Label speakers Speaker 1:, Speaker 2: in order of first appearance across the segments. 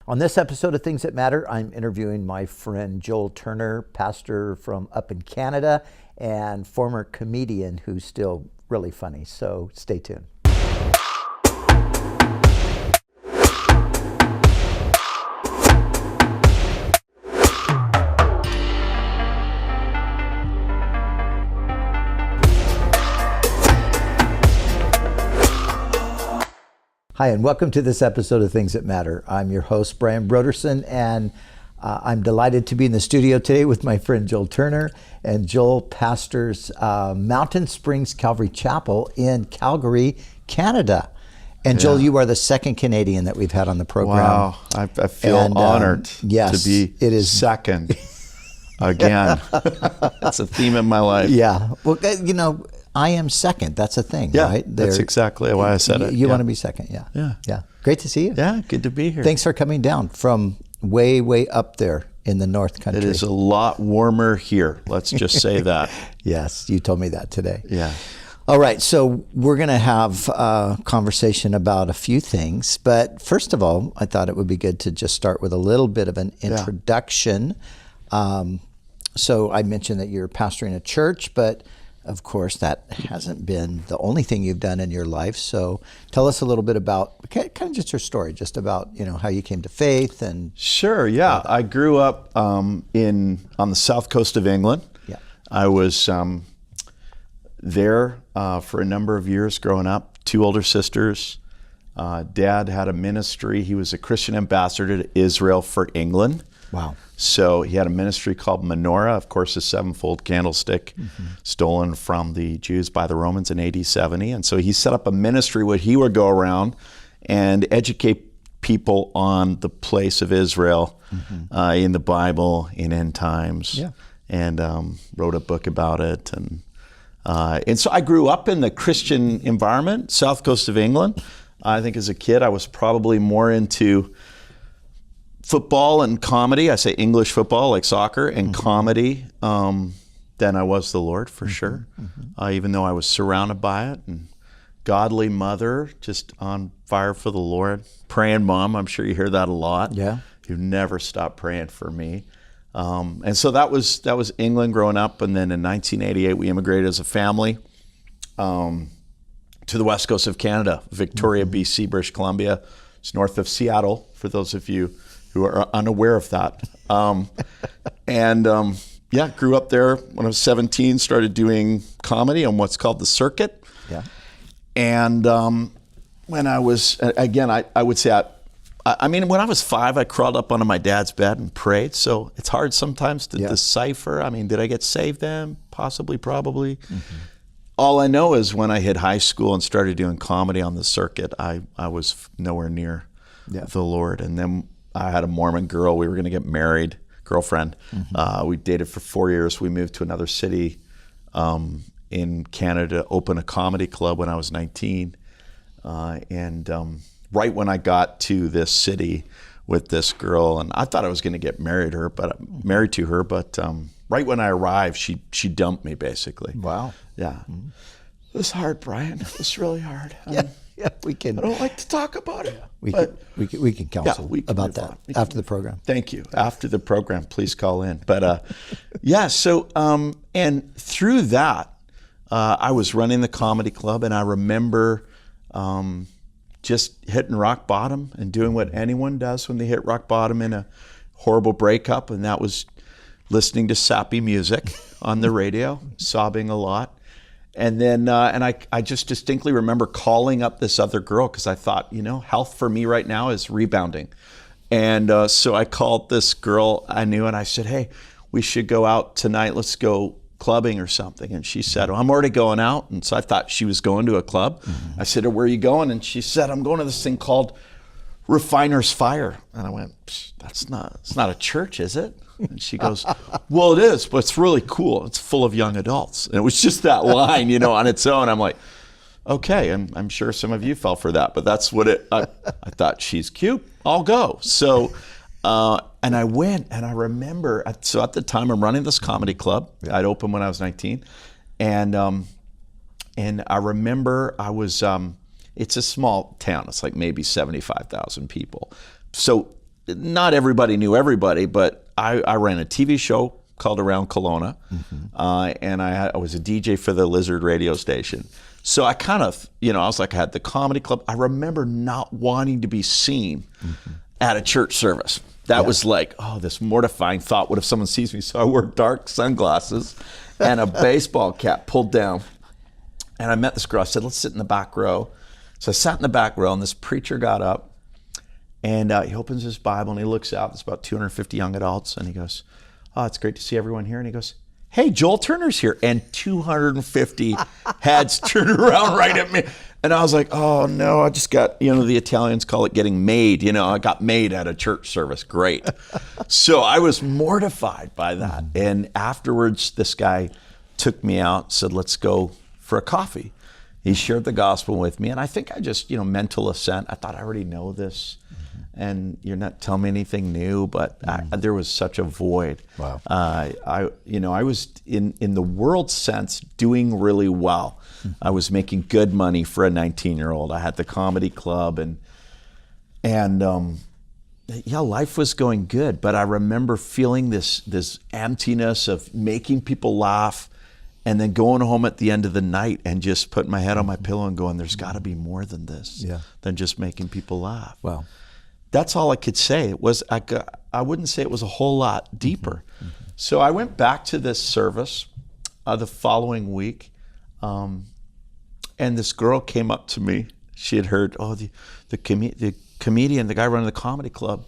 Speaker 1: On this episode of Things That Matter, I'm interviewing my friend Joel Turner, pastor from up in Canada and former comedian who's still really funny. So stay tuned. Hi, and welcome to this episode of Things That Matter. I'm your host, Brian Brodersen, and I'm delighted to be in the studio today with my friend Joel Turner. And Joel pastors Mountain Springs Calvary Chapel in Calgary, Canada. And Joel, you are the second Canadian that we've had on the program.
Speaker 2: Wow, I feel honored
Speaker 1: yes,
Speaker 2: to be
Speaker 1: it is
Speaker 2: second again. That's a theme in my life.
Speaker 1: Yeah, well, you know, I am second. That's a thing, right?
Speaker 2: That's exactly why I said it.
Speaker 1: You want to be second, yeah. Great to see you.
Speaker 2: Yeah, good to be here.
Speaker 1: Thanks for coming down from way, way up there in the North Country.
Speaker 2: It is a lot warmer here. Let's just say that.
Speaker 1: Yes, you told me that today.
Speaker 2: Yeah.
Speaker 1: All right, so we're going to have a conversation about a few things. But first of all, I thought it would be good to just start with a little bit of an introduction. So I mentioned that you're pastoring a church, but of course, that hasn't been the only thing you've done in your life. So tell us a little bit about kind of just your story, just about, you know, how you came to faith. And
Speaker 2: Sure, yeah. I grew up on the south coast of England.
Speaker 1: Yeah.
Speaker 2: I was there for a number of years growing up, 2 older sisters. Dad had a ministry. He was a Christian ambassador to Israel for England.
Speaker 1: Wow.
Speaker 2: So he had a ministry called Menorah, of course, a 7-fold candlestick stolen from the Jews by the Romans in AD 70. And so he set up a ministry where he would go around and educate people on the place of Israel in the Bible, in end times, and wrote a book about it. And so I grew up in the Christian environment, south coast of England. I think as a kid, I was probably more into football and comedy. I say English football, like soccer, and comedy than I was the Lord, for sure. Even though I was surrounded by it. And godly mother, just on fire for the Lord. Praying mom, I'm sure you hear that a lot.
Speaker 1: Yeah.
Speaker 2: You never stop praying for me. And so that was England growing up. And then in 1988, we immigrated as a family to the west coast of Canada, Victoria, BC, British Columbia. It's north of Seattle, for those of you who are unaware of that. Grew up there when I was 17, started doing comedy on what's called the circuit.
Speaker 1: Yeah.
Speaker 2: And when I was, again, I would say, I mean, when I was 5, I crawled up onto my dad's bed and prayed. So it's hard sometimes to decipher. I mean, did I get saved then? Possibly, probably. All I know is when I hit high school and started doing comedy on the circuit, I was nowhere near the Lord. And then I had a Mormon girl. We were going to get married, girlfriend. We dated for 4 years. We moved to another city in Canada to open a comedy club when I was 19. Right when I got to this city with this girl, and I thought I was going to get married to her, but right when I arrived, she dumped me, basically.
Speaker 1: Wow.
Speaker 2: Yeah. It was hard, Brian. It was really hard.
Speaker 1: Yeah, we can.
Speaker 2: I don't like to talk about it.
Speaker 1: We can counsel about that after the program.
Speaker 2: Thank you. After the program, please call in. But so and through that, I was running the comedy club, and I remember just hitting rock bottom and doing what anyone does when they hit rock bottom in a horrible breakup, and that was listening to sappy music on the radio, sobbing a lot. And then, I just distinctly remember calling up this other girl because I thought, health for me right now is rebounding. And so I called this girl I knew and I said, hey, we should go out tonight. Let's go clubbing or something. And she said, I'm already going out. And so I thought she was going to a club. I said, where are you going? And she said, I'm going to this thing called Refiner's Fire. And I went, it's not a church, is it? And she goes, well, it is, but it's really cool. It's full of young adults. And it was just that line, on its own. I'm like, okay, and I'm sure some of you fell for that, but that's what I thought, she's cute, I'll go. So, and I went, and I remember, so at the time I'm running this comedy club. I'd opened when I was 19. And I remember I was, it's a small town. It's like maybe 75,000 people. So not everybody knew everybody, but I ran a TV show called Around Kelowna, and I was a DJ for the Lizard radio station. So I kind of, I was like, I had the comedy club. I remember not wanting to be seen at a church service. That was like, this mortifying thought. What if someone sees me? So I wore dark sunglasses and a baseball cap pulled down. And I met this girl. I said, let's sit in the back row. So I sat in the back row, and this preacher got up, and he opens his Bible, and he looks out. There's about 250 young adults, and he goes, oh, it's great to see everyone here. And he goes, hey, Joel Turner's here. And 250 heads turned around right at me. And I was like, oh, no, I just got, the Italians call it getting made. I got made at a church service. Great. So I was mortified by that. And afterwards, this guy took me out, said, let's go for a coffee. He shared the gospel with me, and I think I just, mental assent. I thought, I already know this, and you're not telling me anything new, but there was such a void.
Speaker 1: Wow.
Speaker 2: I was in the world sense doing really well. I was making good money for a 19-year-old. I had the comedy club, and life was going good. But I remember feeling this emptiness of making people laugh, and then going home at the end of the night and just putting my head on my pillow and going, there's got to be more than this, than just making people laugh.
Speaker 1: Wow.
Speaker 2: That's all I could say. It was I wouldn't say it was a whole lot deeper. So I went back to this service the following week, and this girl came up to me. She had heard, the comedian, the guy running the comedy club,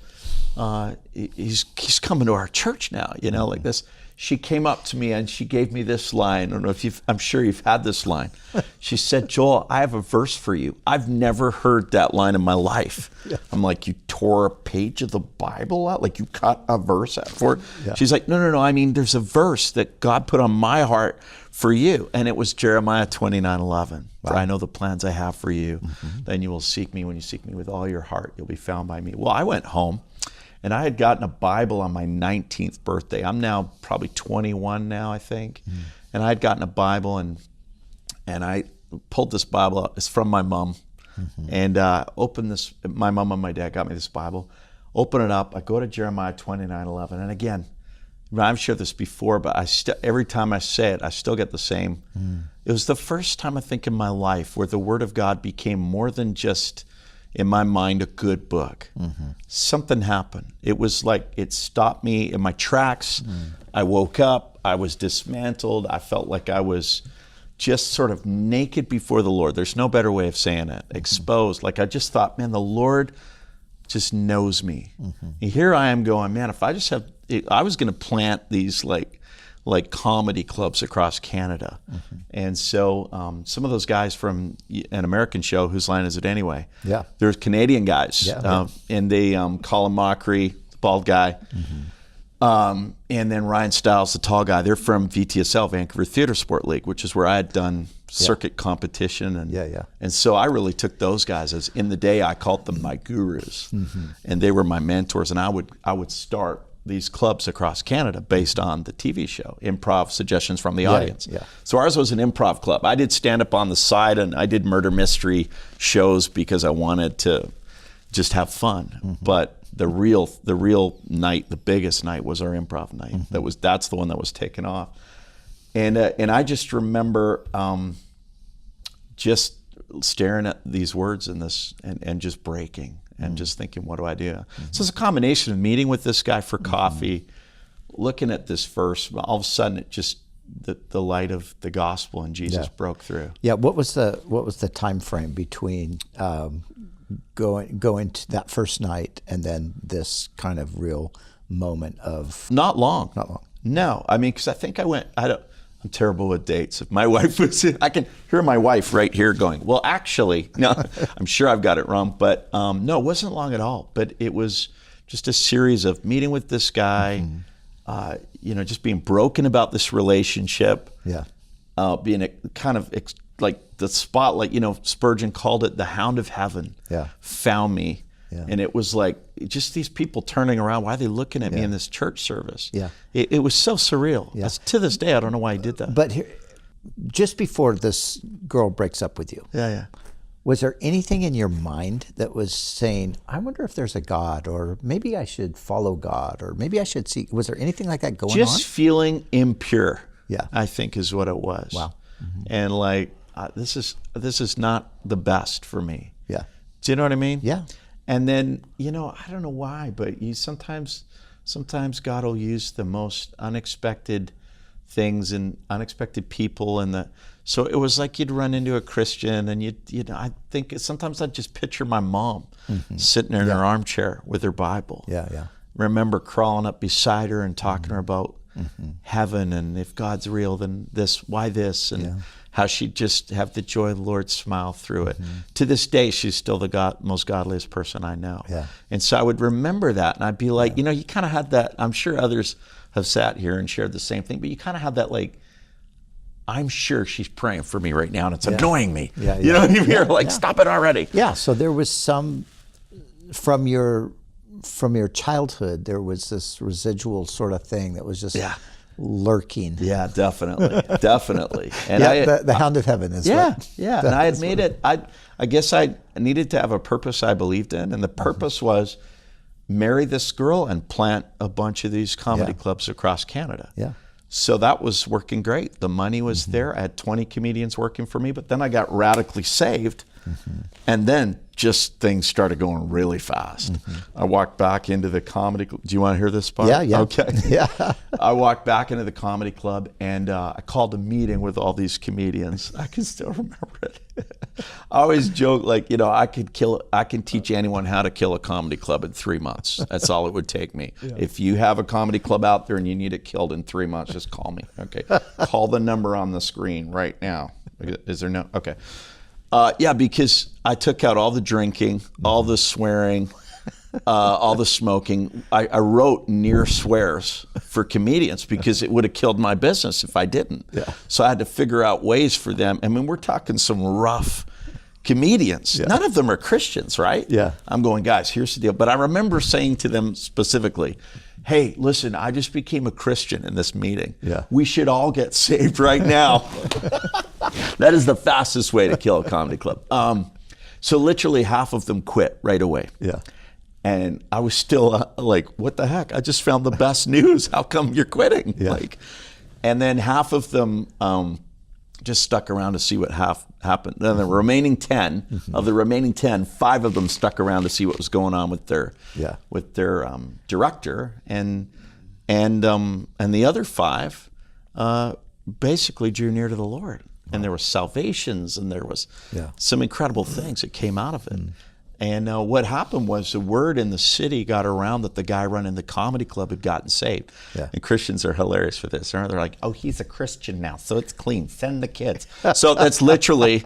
Speaker 2: he's coming to our church now, like this. She came up to me and she gave me this line. I don't know if I'm sure you've had this line. She said, Joel, I have a verse for you. I've never heard that line in my life. Yeah. I'm like, you tore a page of the Bible out? Like you cut a verse out for it? Yeah. She's like, no. I mean, there's a verse that God put on my heart for you. And it was Jeremiah 29:11. For I know the plans I have for you. Then you will seek me. When you seek me with all your heart, you'll be found by me. Well, I went home. And I had gotten a Bible on my 19th birthday. I'm now probably 21 now, I think. And I had gotten a Bible, and I pulled this Bible out. It's from my mom. And opened this. My mom and my dad got me this Bible. Open it up. I go to Jeremiah 29:11. And again, I've shared this before, but every time I say it, I still get the same. It was the first time, I think, in my life where the Word of God became more than just, in my mind, a good book. Something happened. It was like it stopped me in my tracks. I woke up. I was dismantled. I felt like I was just sort of naked before the Lord. There's no better way of saying it. Exposed. Like I just thought, man, the Lord just knows me. And here I am going, man, if I just have, I was going to plant these like comedy clubs across Canada. And so some of those guys from an American show, Whose Line Is It Anyway? Yeah. There's Canadian guys, and they Colin Mockery, the bald guy, and then Ryan Stiles, the tall guy. They're from VTSL, Vancouver Theatre Sport League, which is where I had done circuit competition. And so I really took those guys as, in the day, I called them my gurus. And they were my mentors, and I would start these clubs across Canada based on the TV show, improv suggestions from the audience. So ours was an improv club. I did stand up on the side, and I did murder mystery shows because I wanted to just have fun. But the real night, the biggest night, was our improv night. That's the one that was taken off. And I just remember just staring at these words in this and just breaking. And just thinking, what do I do? So it's a combination of meeting with this guy for coffee, looking at this verse. All of a sudden, it just the light of the gospel and Jesus broke through.
Speaker 1: Yeah. What was the time frame between going to that first night and then this kind of real moment of?
Speaker 2: Not long.
Speaker 1: Not long.
Speaker 2: No, I mean, because I think I'm terrible with dates. If my wife was in, I can hear my wife right here going, well, actually, no, I'm sure I've got it wrong. But no, it wasn't long at all. But it was just a series of meeting with this guy, just being broken about this relationship, being a kind of like the spotlight, Spurgeon called it the hound of heaven, found me. And it was like just these people turning around. Why are they looking at me in this church service? It was so surreal. To this day, I don't know why he did that.
Speaker 1: But here, just before this girl breaks up with you, Was there anything in your mind that was saying, I wonder if there's a God, or maybe I should follow God, or maybe I should see? Was there anything like that going on?
Speaker 2: Just feeling impure.
Speaker 1: Yeah.
Speaker 2: I think is what it was.
Speaker 1: Wow.
Speaker 2: And like, this is not the best for me.
Speaker 1: Yeah.
Speaker 2: Do you know what I mean?
Speaker 1: Yeah.
Speaker 2: And then, I don't know why, but sometimes God will use the most unexpected things and unexpected people, so it was like you'd run into a Christian, and I think sometimes I'd just picture my mom sitting there in her armchair with her Bible.
Speaker 1: Yeah.
Speaker 2: Remember crawling up beside her and talking to her about heaven, and if God's real, then why this, and how she'd just have the joy of the Lord smile through it. To this day, she's still the most godliest person I know.
Speaker 1: Yeah.
Speaker 2: And so I would remember that, and I'd be like, you kind of had that. I'm sure others have sat here and shared the same thing, but you kind of have that, like, I'm sure she's praying for me right now, and it's annoying me.
Speaker 1: Yeah.
Speaker 2: You know what I mean? You're like, stop it already.
Speaker 1: Yeah. So there was some from your childhood. There was this residual sort of thing that was just lurking.
Speaker 2: Yeah, definitely, definitely. And
Speaker 1: the hound of heaven is.
Speaker 2: And I had made it. I guess I needed to have a purpose I believed in, and the purpose was marry this girl and plant a bunch of these comedy clubs across Canada.
Speaker 1: Yeah.
Speaker 2: So that was working great. The money was there. I had 20 comedians working for me, but then I got radically saved, and then just things started going really fast. I walked back into the comedy club. Do you want to hear this part?
Speaker 1: Yeah.
Speaker 2: Okay.
Speaker 1: Yeah.
Speaker 2: I walked back into the comedy club, and I called a meeting with all these comedians. I can still remember it. I always joke, like, I can teach anyone how to kill a comedy club in 3 months. That's all it would take me. If you have a comedy club out there and you need it killed in 3 months, just call me. Okay. Call the number on the screen right now. Is there no? Okay. Because I took out all the drinking, all the swearing, all the smoking. I wrote near swears for comedians because it would have killed my business if I didn't. Yeah. So I had to figure out ways for them. I mean, we're talking some rough comedians. Yeah. None of them are Christians, right?
Speaker 1: Yeah.
Speaker 2: I'm going, guys, here's the deal. But I remember saying to them specifically, hey, listen, I just became a Christian in this meeting.
Speaker 1: Yeah.
Speaker 2: We should all get saved right now. That is the fastest way to kill a comedy club. So literally half of them quit right away.
Speaker 1: Yeah.
Speaker 2: And I was still like, what the heck? I just found the best news. How come you're quitting?
Speaker 1: Yeah.
Speaker 2: And then half of them just stuck around to see what happened. Then the remaining 10, of the remaining 10, 5 of them stuck around to see what was going on with their director, and the other 5 basically drew near to the Lord. And there were salvations, and there was some incredible things that came out of it. And what happened was the word in the city got around that the guy running the comedy club had gotten saved. Yeah. And Christians are hilarious for this. They're like, oh, he's a Christian now, so it's clean. Send the kids. So that's literally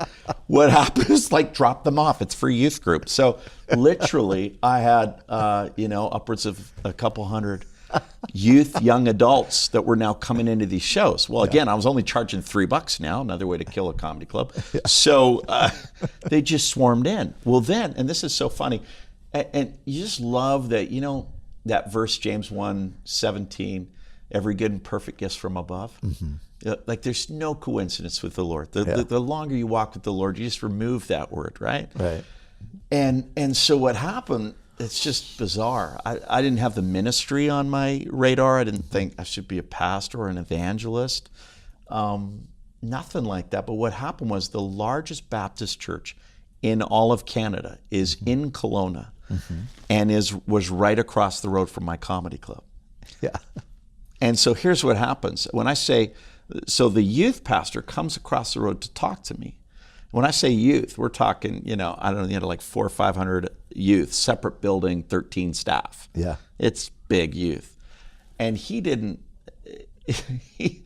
Speaker 2: what happens, like drop them off. It's free youth group. So literally I had, upwards of a couple hundred young adults that were now coming into these shows. Well, again, I was only charging $3 now, another way to kill a comedy club. Yeah. So they just swarmed in. Well then, and this is so funny, and you just love that, that verse, James 1:17, every good and perfect gift from above. Like there's no coincidence with the Lord. The longer you walk with the Lord, you just remove that word, right?
Speaker 1: Right.
Speaker 2: And so what happened, it's just bizarre. I didn't have the ministry on my radar. I didn't think I should be a pastor or an evangelist. Nothing like that. But what happened was the largest Baptist church in all of Canada is in Kelowna, and was right across the road from my comedy club.
Speaker 1: Yeah.
Speaker 2: And so here's what happens. When I say, so the youth pastor comes across the road to talk to me. When I say youth, we're talking, I don't know, like 400 or 500 youth, separate building, 13 staff. Yeah. It's big youth. And he didn't, he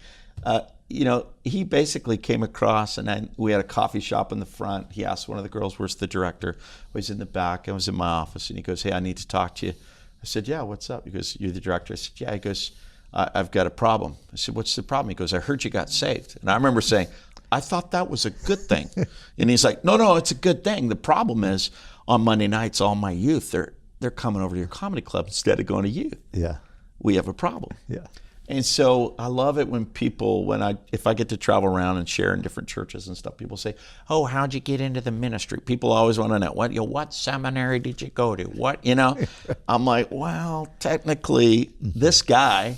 Speaker 2: basically came across, and then we had a coffee shop in the front. He asked one of the girls, where's the director? I was in the back. I was in my office, and he goes, hey, I need to talk to you. I said, yeah, what's up? He goes, you're the director? I said, yeah. He goes, I've got a problem. I said, what's the problem? He goes, I heard you got saved. And I remember saying, I thought that was a good thing. And he's like, no, it's a good thing. The problem is on Monday nights, all my youth, they're coming over to your comedy club instead of going to youth. Yeah. We have a problem. Yeah. And so I love it when people, if I get to travel around and share in different churches and stuff, people say, "Oh, how'd you get into the ministry?" People always want to know, what seminary did you go to? What, I'm like, well, technically, this guy,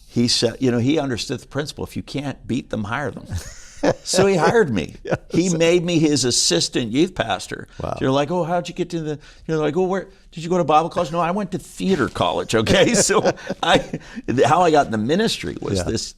Speaker 2: he said, he understood the principle. If you can't beat them, hire them. So he hired me. Yes. He made me his assistant youth pastor. Wow. So you're like, "Oh, how'd you get to you're like, "Oh, where did you go to Bible college?" "No, I went to theater college." Okay. So how I got in the ministry was this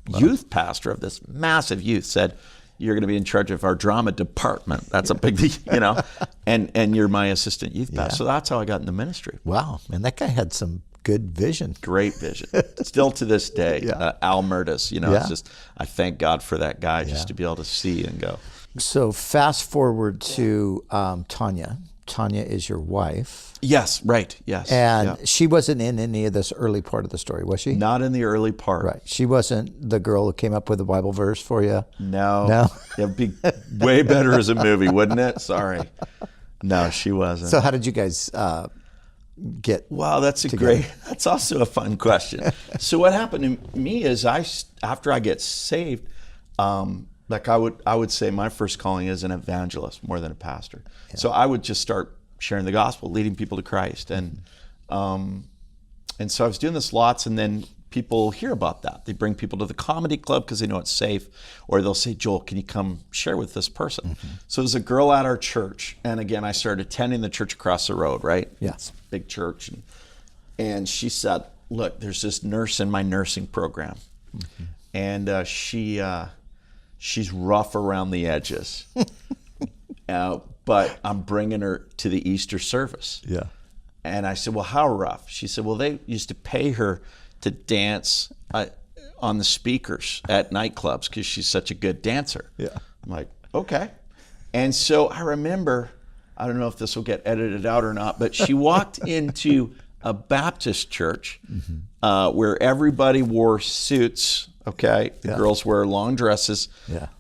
Speaker 2: youth pastor of this massive youth said, "You're going to be in charge of our drama department. That's a big deal, and you're my assistant youth pastor." So that's how I got in the ministry.
Speaker 1: Wow. And that guy had some good vision.
Speaker 2: Great vision. Still to this day, Al Murtis, it's just, I thank God for that guy just to be able to see and go.
Speaker 1: So fast forward to Tanya. Tanya is your wife.
Speaker 2: Yes, right, yes.
Speaker 1: And she wasn't in any of this early part of the story, was she?
Speaker 2: Not in the early part.
Speaker 1: Right. She wasn't the girl who came up with the Bible verse for you?
Speaker 2: No. It'd be way better as a movie, wouldn't it? Sorry. No, she wasn't.
Speaker 1: So how did you guys get
Speaker 2: Wow, that's that's also a fun question. So what happened to me is after I get saved, I would say my first calling is an evangelist more than a pastor. Yeah. So I would just start sharing the gospel, leading people to Christ. And so I was doing this lots, and then people hear about that. They bring people to the comedy club because they know it's safe, or they'll say, "Joel, can you come share with this person?" Mm-hmm. So there's a girl at our church, and again, I started attending the church across the road, right?
Speaker 1: Yes.
Speaker 2: Big church. And she said, "Look, there's this nurse in my nursing program, and she's rough around the edges, but I'm bringing her to the Easter service."
Speaker 1: Yeah.
Speaker 2: And I said, "Well, how rough?" She said, "Well, they used to pay her to dance on the speakers at nightclubs because she's such a good dancer."
Speaker 1: Yeah.
Speaker 2: I'm like, okay. And so I remember, I don't know if this will get edited out or not, but she walked into a Baptist church where everybody wore suits, okay? The girls wear long dresses,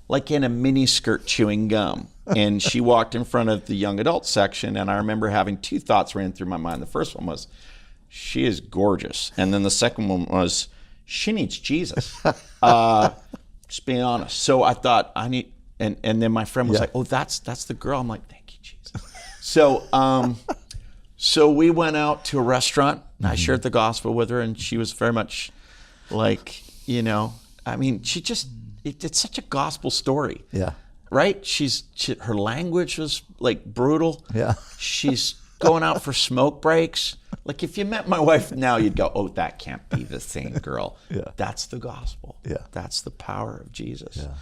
Speaker 2: like in a mini skirt chewing gum. And she walked in front of the young adult section, and I remember having two thoughts ran through my mind. The first one was, she is gorgeous. And then the second one was, she needs Jesus. Just being honest. So I thought, and then my friend was like, "Oh, that's the girl." I'm like, "Thank you, Jesus." So we went out to a restaurant, and I shared the gospel with her, and she was very much like, it's such a gospel story.
Speaker 1: Yeah.
Speaker 2: Right? Her language was like brutal.
Speaker 1: Yeah.
Speaker 2: She's going out for smoke breaks. Like if you met my wife now, you'd go, "Oh, that can't be the same girl."
Speaker 1: Yeah.
Speaker 2: That's the gospel.
Speaker 1: Yeah.
Speaker 2: That's the power of Jesus.
Speaker 1: Yeah.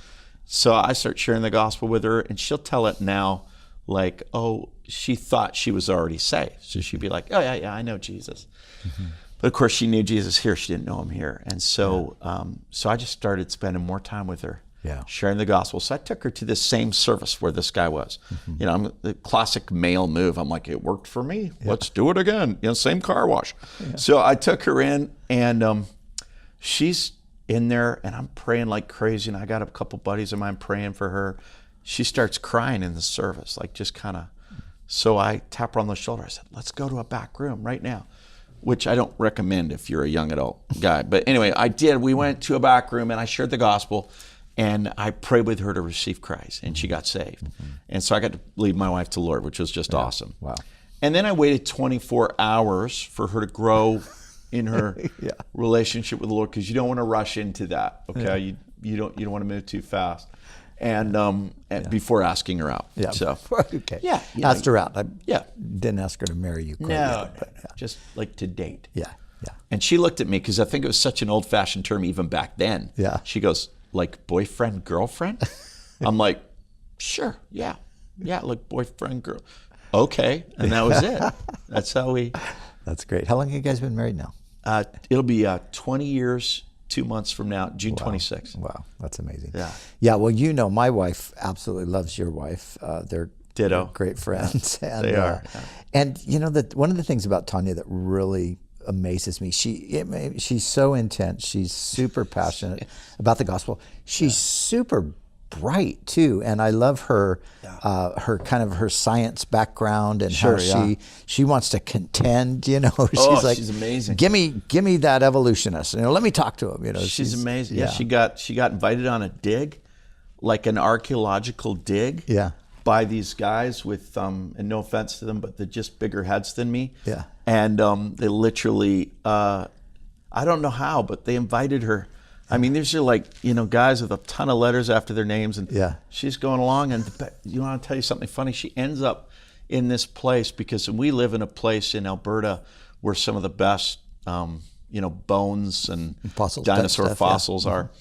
Speaker 2: So I start sharing the gospel with her, and she'll tell it now like, oh, she thought she was already saved. So she'd be like, "Oh, yeah, I know Jesus." But of course, she knew Jesus here. She didn't know him here. And so so I just started spending more time with her.
Speaker 1: Yeah.
Speaker 2: Sharing the gospel. So I took her to this same service where this guy was. I'm the classic male move. I'm like, "It worked for me. Let's do it again." Same car wash. Yeah. So I took her in, and she's in there, and I'm praying like crazy. And I got a couple buddies of mine praying for her. She starts crying in the service, like just kind of. So I tap her on the shoulder. I said, "Let's go to a back room right now," which I don't recommend if you're a young adult guy. But anyway, I did. We went to a back room, and I shared the gospel. And I prayed with her to receive Christ, and she got saved. And so I got to lead my wife to the Lord, which was just awesome.
Speaker 1: Wow.
Speaker 2: And then I waited 24 hours for her to grow in her relationship with the Lord, because you don't want to rush into that, okay? You don't want to move too fast. And before asking her out.
Speaker 1: Yeah.
Speaker 2: So
Speaker 1: okay.
Speaker 2: Yeah.
Speaker 1: Asked her out. I
Speaker 2: Yeah.
Speaker 1: didn't ask her to marry you quite
Speaker 2: No,
Speaker 1: yet, but
Speaker 2: just like to date.
Speaker 1: Yeah. Yeah.
Speaker 2: And she looked at me, because I think it was such an old-fashioned term even back then.
Speaker 1: Yeah.
Speaker 2: She goes, "Like boyfriend, girlfriend?" I'm like, "Sure, yeah, like boyfriend, girl." Okay, and that was it. That's how we.
Speaker 1: That's great. How long have you guys been married now?
Speaker 2: It'll be 20 years, 2 months from now, June 26th.
Speaker 1: Wow, that's amazing.
Speaker 2: Yeah.
Speaker 1: Yeah, well, my wife absolutely loves your wife. They're great friends. And,
Speaker 2: they are.
Speaker 1: And that one of the things about Tanya that really amazes me, she's so intense. She's super passionate about the gospel. She's super bright too, and I love her, her kind of her science background and
Speaker 2: Sure,
Speaker 1: how she wants to contend. You know, she's like,
Speaker 2: she's amazing.
Speaker 1: Give me that evolutionist. You know, let me talk to him. You know,
Speaker 2: she's amazing. Yeah, she got invited on a dig, like an archaeological dig.
Speaker 1: Yeah.
Speaker 2: By these guys with, and no offense to them, but they're just bigger heads than me.
Speaker 1: Yeah.
Speaker 2: And they literally, I don't know how, but they invited her. I mean, these are like, you know, guys with a ton of letters after their names, and she's going along. And you want to tell you something funny? She ends up in this place because we live in a place in Alberta where some of the best, you know, bones and dinosaur fossils are.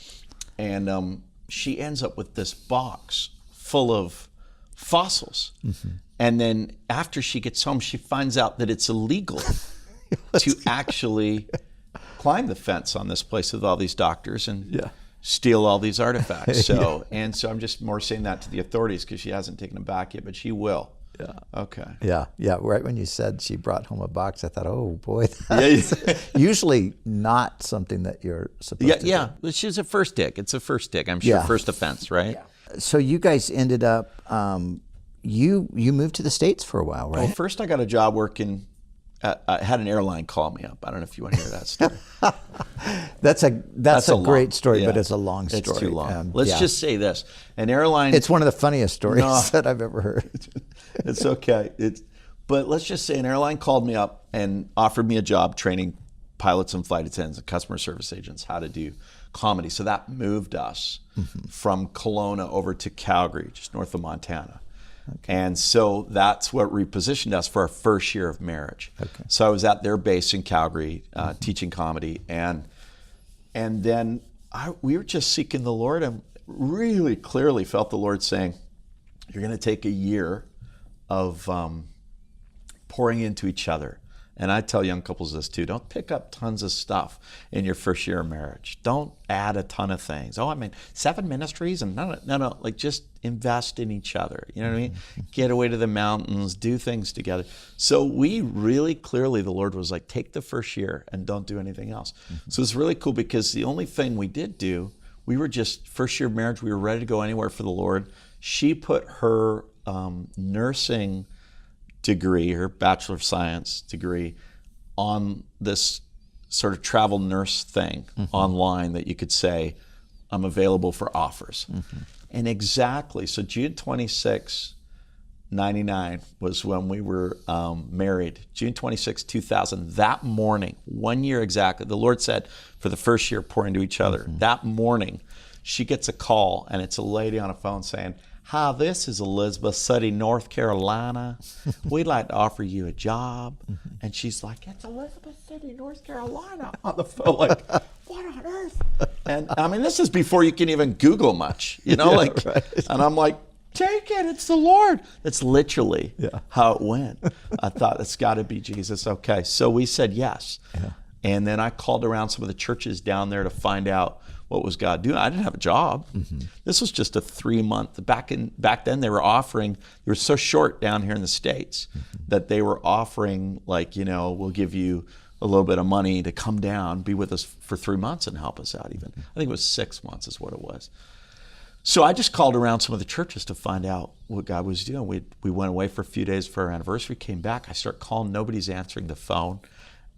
Speaker 2: And she ends up with this box full of fossils. And then after she gets home, she finds out that it's illegal to actually climb the fence on this place with all these doctors and steal all these artifacts. So and so I'm just more saying that to the authorities because she hasn't taken them back yet, but she will. Yeah. Okay.
Speaker 1: Yeah. Right when you said she brought home a box, I thought, oh boy, that's usually not something that you're supposed to do.
Speaker 2: Yeah. She's a first dig. It's a first dig. I'm sure first offense, right?
Speaker 1: Yeah. So you guys ended up, you moved to the States for a while, right?
Speaker 2: Well, first I got a job working. I had an airline call me up. I don't know if you want to hear that story.
Speaker 1: That's a great story, but it's a long story.
Speaker 2: It's too long. Let's just say this: an airline.
Speaker 1: It's one of the funniest stories that I've ever heard.
Speaker 2: It's okay. But let's just say an airline called me up and offered me a job training pilots and flight attendants and customer service agents how to do comedy. So that moved us from Kelowna over to Calgary, just north of Montana. Okay. And so that's what repositioned us for our first year of marriage. Okay. So I was at their base in Calgary teaching comedy, and then we were just seeking the Lord, and really clearly felt the Lord saying, you're going to take a year of pouring into each other. And I tell young couples this too: don't pick up tons of stuff in your first year of marriage. Don't add a ton of things. Oh, I mean, 7 ministries and no. Like, just invest in each other. You know what I mean? Get away to the mountains, do things together. So we really clearly, the Lord was like, take the first year and don't do anything else. So it's really cool because the only thing we did do, we were just first year of marriage. We were ready to go anywhere for the Lord. She put her nursing degree, her Bachelor of Science degree, on this sort of travel nurse thing online that you could say, I'm available for offers. And exactly, so June 26, 99 was when we were married. June 26, 2000, that morning, 1 year exactly, the Lord said, for the first year, pour into each other. That morning, she gets a call, and it's a lady on a phone saying, hi, this is Elizabeth City, North Carolina. We'd like to offer you a job. And she's like, it's Elizabeth City, North Carolina, on the phone. Like, what on earth? And I mean, this is before you can even Google much, you know, right. And I'm like, take it, it's the Lord. That's literally how it went. I thought, it's got to be Jesus. Okay, so we said yes. And then I called around some of the churches down there to find out what was God doing. I didn't have a job. This was just a 3-month. Back then they were so short down here in the States that they were offering, like, you know, we'll give you a little bit of money to come down, be with us for 3 months and help us out even. I think it was 6 months is what it was. So I just called around some of the churches to find out what God was doing. We went away for a few days for our anniversary, came back. I start calling, nobody's answering the phone.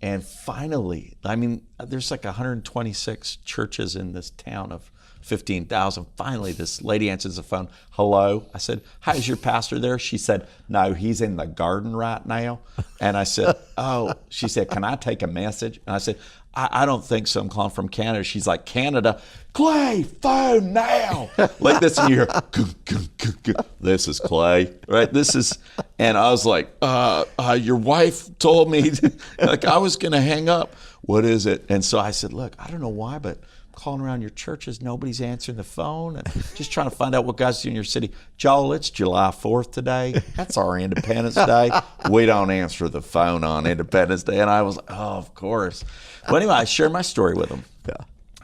Speaker 2: And finally, I mean, there's like 126 churches in this town of 15,000. Finally, this lady answers the phone. Hello. I said, hi, is your pastor there? She said, no, he's in the garden right now. And I said, oh. She said, can I take a message? And I said, I don't think so. I'm calling from Canada. She's like, Canada? Clay, phone now. Like this, and you hear, this is Clay, right? This is, and I was like, your wife told me, like, I was going to hang up. What is it? And so I said, look, I don't know why, but I'm calling around your churches. Nobody's answering the phone. And just trying to find out what God's doing in your city. Joel, it's July 4th today. That's our Independence Day. We don't answer the phone on Independence Day. And I was like, oh, of course. Well, anyway, I shared my story with him.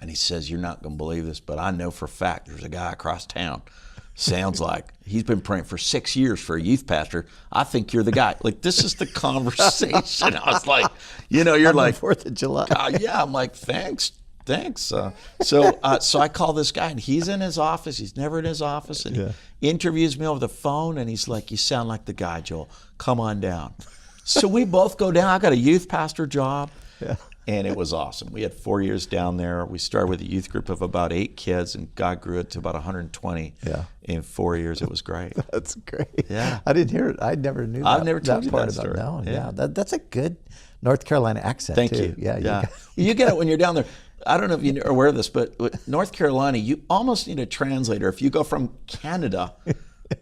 Speaker 2: And he says, you're not going to believe this, but I know for a fact there's a guy across town. Sounds like he's been praying for 6 years for a youth pastor. I think you're the guy. Like, this is the conversation. I was like, you know, you're
Speaker 1: on
Speaker 2: like,
Speaker 1: the 4th of July.
Speaker 2: Yeah, I'm like, thanks, thanks. So I call this guy, and he's in his office. He's never in his office, and he interviews me over the phone, and he's like, "You sound like the guy, Joel. Come on down." So we both go down. I got a youth pastor job, and it was awesome. We had 4 years down there. We started with a youth group of about 8 kids, and God grew it to about 120 in 4 years. It was great.
Speaker 1: That's great.
Speaker 2: Yeah.
Speaker 1: I didn't hear it. I never knew
Speaker 2: I've never told you
Speaker 1: part
Speaker 2: that story.
Speaker 1: No, that's a good North Carolina accent,
Speaker 2: Thank
Speaker 1: too.
Speaker 2: you.
Speaker 1: Yeah.
Speaker 2: You get it when you're down there. I don't know if you're aware of this, but with North Carolina, you almost need a translator. If you go from Canada,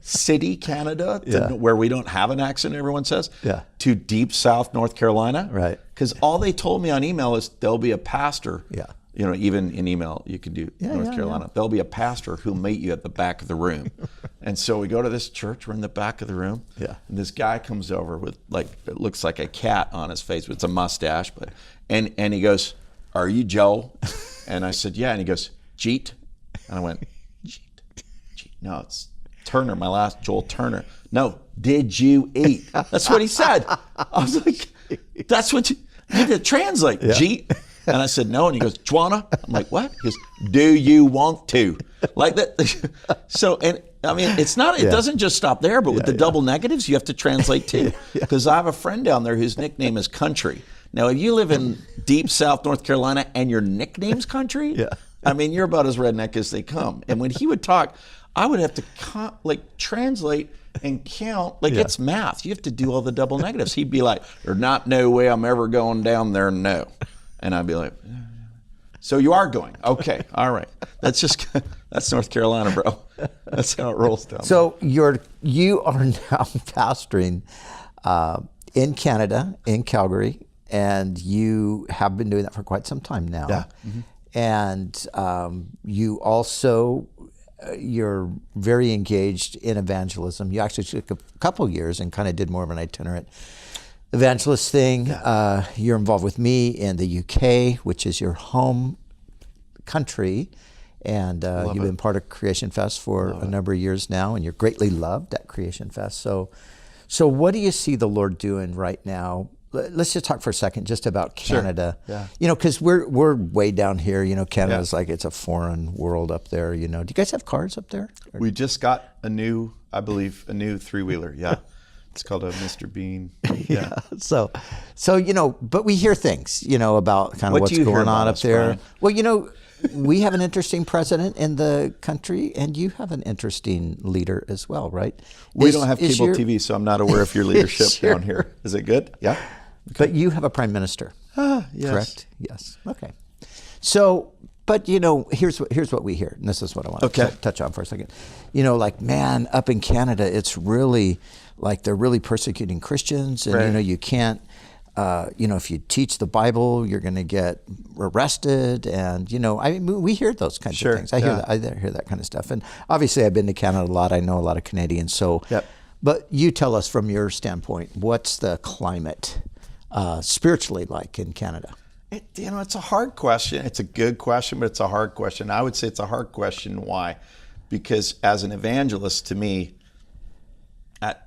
Speaker 2: city Canada, to where we don't have an accent, everyone says, to deep South North Carolina.
Speaker 1: Right.
Speaker 2: Because all they told me on email is there'll be a pastor.
Speaker 1: Yeah.
Speaker 2: You know, even in email, you can do North Carolina. There'll be a pastor who'll meet you at the back of the room. And so we go to this church. We're in the back of the room.
Speaker 1: Yeah.
Speaker 2: And this guy comes over with, like, it looks like a cat on his face. It's a mustache. And he goes, "Are you Joel?" And I said, "Yeah." And he goes, "Jeet?" And I went, "Jeet. No, it's Turner, my last Joel Turner." "No, did you eat?" That's what he said. I was like, that's what you need to translate, Jeet. And I said, "No." And he goes, "Juana?" I'm like, "What?" He goes, "Do you want to?" Like that. So, and I mean, it's not, it doesn't just stop there, but with the double negatives, you have to translate too. Because I have a friend down there whose nickname is Country. Now, if you live in deep South North Carolina and your nickname's Country, I mean, you're about as redneck as they come. And when he would talk, I would have to translate and count, like it's math. You have to do all the double negatives. He'd be like, "There's not no way I'm ever going down there, no." And I'd be like, "So you are going? Okay, all right." That's North Carolina, bro. That's how it rolls down.
Speaker 1: So you are now pastoring in Canada, in Calgary, and you have been doing that for quite some time now.
Speaker 2: Yeah. Mm-hmm.
Speaker 1: And you also, you're very engaged in evangelism. You actually took a couple years and kind of did more of an itinerant evangelist thing. You're involved with me in the UK, which is your home country. And you've been part of Creation Fest for a number of years now, and you're greatly loved at Creation Fest. So what do you see the Lord doing right now? Let's just talk for a second just about Canada.
Speaker 2: Sure. Yeah.
Speaker 1: You know, because we're way down here. You know, Canada's like, it's a foreign world up there. You know, do you guys have cars up there?
Speaker 2: We just got a new 3-wheeler. Yeah. It's called a Mr. Bean. Yeah.
Speaker 1: So you know, but we hear things, you know, about kind of what's going on up there.
Speaker 2: Brian?
Speaker 1: Well, you know, we have an interesting president in the country, and you have an interesting leader as well, right?
Speaker 2: We don't have cable TV, so I'm not aware of your leadership down here. Is it good? Yeah.
Speaker 1: Okay. But you have a prime minister.
Speaker 2: Yes.
Speaker 1: Correct? Yes. Okay. So, but you know, here's what we hear, and this is what I want to touch on for a second. You know, like, man, up in Canada, it's really like they're really persecuting Christians, and you know, you can't. You know, if you teach the Bible, you're going to get arrested, and you know, I mean, we hear those kinds of things. I hear that kind of stuff, and obviously, I've been to Canada a lot. I know a lot of Canadians. So, but you tell us from your standpoint, what's the climate spiritually like in Canada?
Speaker 2: You know, it's a hard question. It's a good question, but it's a hard question. I would say it's a hard question. Why? Because as an evangelist, to me,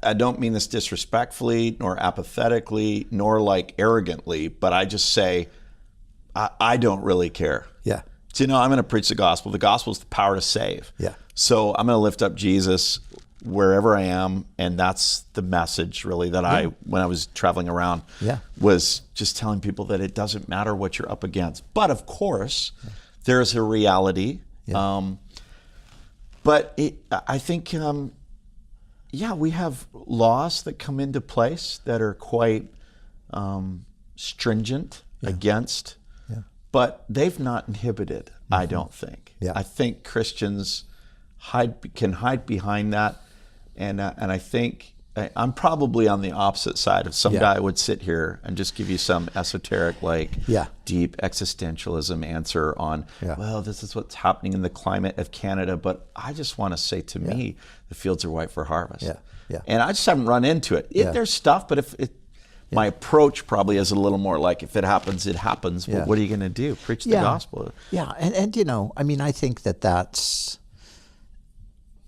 Speaker 2: I don't mean this disrespectfully, nor apathetically, nor like arrogantly, but I just say, I don't really care.
Speaker 1: Yeah.
Speaker 2: So, you know, I'm going to preach the gospel. The gospel is the power to save.
Speaker 1: Yeah.
Speaker 2: So I'm going to lift up Jesus wherever I am, and that's the message really that when I was traveling around, was just telling people that it doesn't matter what you're up against. But of course, there's a reality. But I think, we have laws that come into place that are quite stringent against, but they've not inhibited, I don't think. I think Christians can hide behind that. And I think I'm probably on the opposite side of some guy would sit here and just give you some esoteric, deep existentialism answer on, well, this is what's happening in the climate of Canada. But I just want to say, to me, the fields are white for harvest. And I just haven't run into it. There's stuff, but my approach probably is a little more like, if it happens, it happens. Well, what are you going to do? Preach the gospel.
Speaker 1: And you know, I mean, I think that's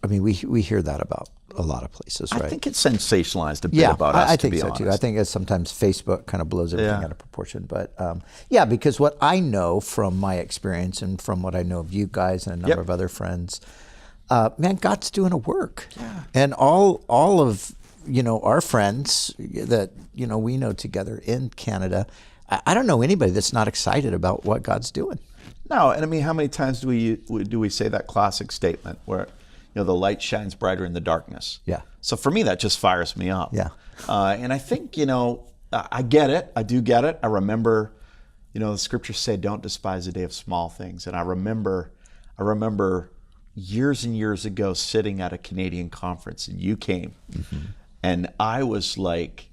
Speaker 1: I mean, we hear that about a lot of places, right?
Speaker 2: I think it's sensationalized a bit about us,
Speaker 1: I
Speaker 2: to
Speaker 1: think
Speaker 2: be
Speaker 1: so
Speaker 2: honest.
Speaker 1: too. I think it's sometimes Facebook kind of blows everything
Speaker 2: Yeah.
Speaker 1: out of proportion. But yeah, because what I know from my experience and from what I know of you guys and a number
Speaker 2: Yep.
Speaker 1: of other friends, man, God's doing a work. Yeah. And all of, our friends that, we know together in Canada, I don't know anybody that's not excited about what God's doing.
Speaker 2: No, and I mean, how many times do we say that classic statement where, the light shines brighter in the darkness?
Speaker 1: Yeah.
Speaker 2: So for me, that just fires me up.
Speaker 1: Yeah.
Speaker 2: And I think, I get it. I do get it. I remember, the scriptures say, don't despise the day of small things. And I remember years and years ago sitting at a Canadian conference, and you came. Mm-hmm. And I was like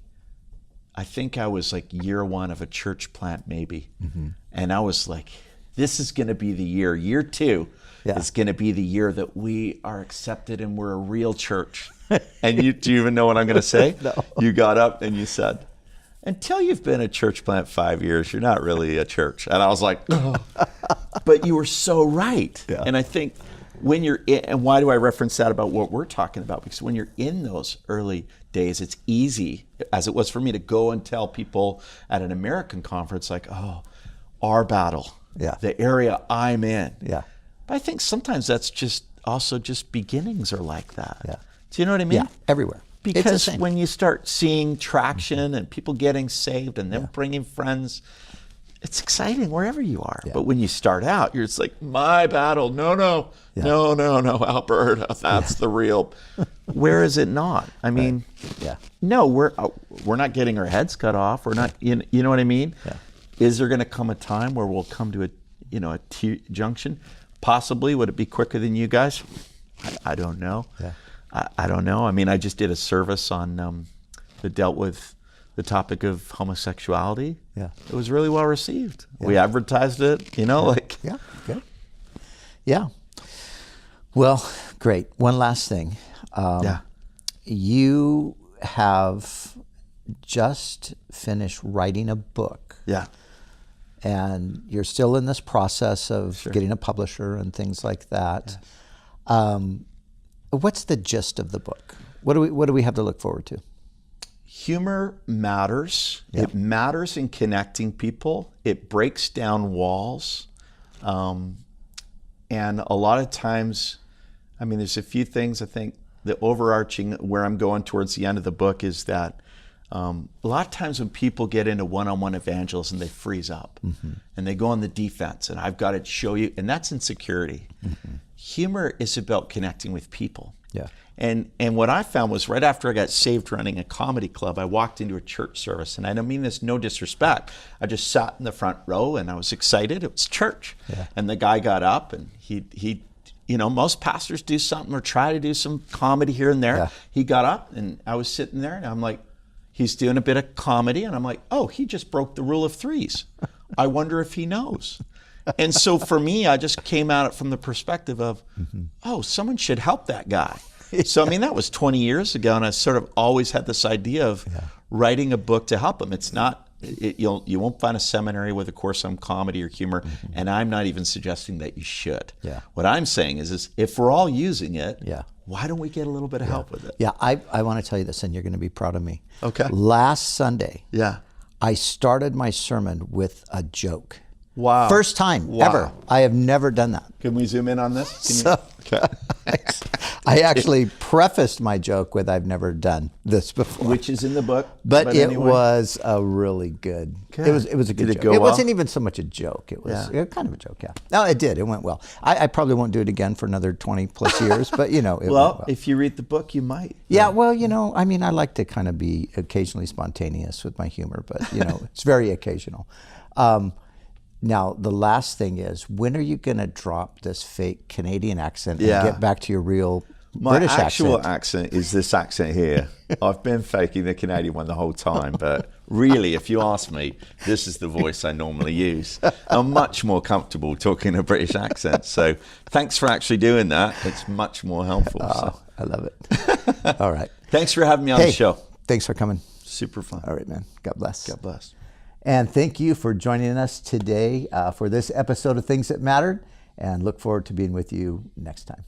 Speaker 2: year one of a church plant maybe. Mm-hmm. And I was like, this is going to be the year. Year two is going to be the year that we are accepted and we're a real church. And do you even know what I'm going to say?
Speaker 1: No.
Speaker 2: You got up and you said, until you've been a church plant 5 years, you're not really a church. And I was like, oh. But you were so right. Yeah. And I think when you're in, and why do I reference that about what we're talking about? Because when you're in those early days, it's easy, as it was for me, to go and tell people at an American conference, like, oh, our battle, the area I'm in.
Speaker 1: Yeah.
Speaker 2: But I think sometimes that's just beginnings are like that. Yeah. Do you know what I mean?
Speaker 1: Yeah, everywhere.
Speaker 2: Because when you start seeing traction and people getting saved and them bringing friends, it's exciting wherever you are. Yeah. But when you start out, you're just like, my battle, no, Alberta, that's the real. Where is it not? I mean, no, we're not getting our heads cut off. We're not, you know what I mean? Yeah. Is there going to come a time where we'll come to a T-junction? Possibly. Would it be quicker than you guys? I don't know. Yeah. I don't know. I mean, I just did a service on that dealt with the topic of homosexuality. Yeah. It was really well received. Yeah. We advertised it,
Speaker 1: Yeah, good. Yeah. Well, great. One last thing. You have just finished writing a book.
Speaker 2: Yeah.
Speaker 1: And you're still in this process of getting a publisher and things like that. Yeah. What's the gist of the book? What do we have to look forward to?
Speaker 2: Humor matters. Yeah. It matters in connecting people. It breaks down walls. And a lot of times, I mean, there's a few things. I think the overarching, where I'm going towards the end of the book, is that a lot of times when people get into one-on-one evangelism, they freeze up and they go on the defense, and I've got to show you, and that's insecurity. Humor is about connecting with people. Yeah. And what I found was right after I got saved running a comedy club, I walked into a church service, and I don't mean this no disrespect. I just sat in the front row and I was excited. It was church. Yeah. And the guy got up and he most pastors do something or try to do some comedy here and there. Yeah. He got up and I was sitting there and I'm like, he's doing a bit of comedy, and I'm like, oh, he just broke the rule of threes. I wonder if he knows. And so for me, I just came at it from the perspective of, oh, someone should help that guy. So, I mean, that was 20 years ago, and I sort of always had this idea of writing a book to help him. It's not, you won't find a seminary with a course on comedy or humor, and I'm not even suggesting that you should. Yeah. What I'm saying is if we're all using it, why don't we get a little bit of help with it?
Speaker 1: Yeah, I want to tell you this, and you're going to be proud of me.
Speaker 2: Okay.
Speaker 1: Last Sunday, I started my sermon with a joke.
Speaker 2: Wow.
Speaker 1: First time ever. I have never done that.
Speaker 2: Can we zoom in on this?
Speaker 1: Okay. I actually prefaced my joke with, I've never done this before.
Speaker 2: Which is in the book.
Speaker 1: But it anyway. Was a really good. It was a good joke. It wasn't even so much a joke. It was kind of a joke, No, it did. It went well. I probably won't do it again for another 20 plus years, but it went well.
Speaker 2: If you read the book, you might.
Speaker 1: Yeah, well, I mean, I like to kind of be occasionally spontaneous with my humor, but, it's very occasional. Now, the last thing is, when are you going to drop this fake Canadian accent and get back to your real British accent?
Speaker 2: My actual accent is this accent here. I've been faking the Canadian one the whole time, but really, if you ask me, this is the voice I normally use. I'm much more comfortable talking a British accent, so thanks for actually doing that. It's much more helpful.
Speaker 1: Oh, I love it. All right.
Speaker 2: Thanks for having me on the show.
Speaker 1: Thanks for coming.
Speaker 2: Super fun.
Speaker 1: All right, man. God bless.
Speaker 2: God bless.
Speaker 1: And thank you for joining us today for this episode of Things That Mattered, and look forward to being with you next time.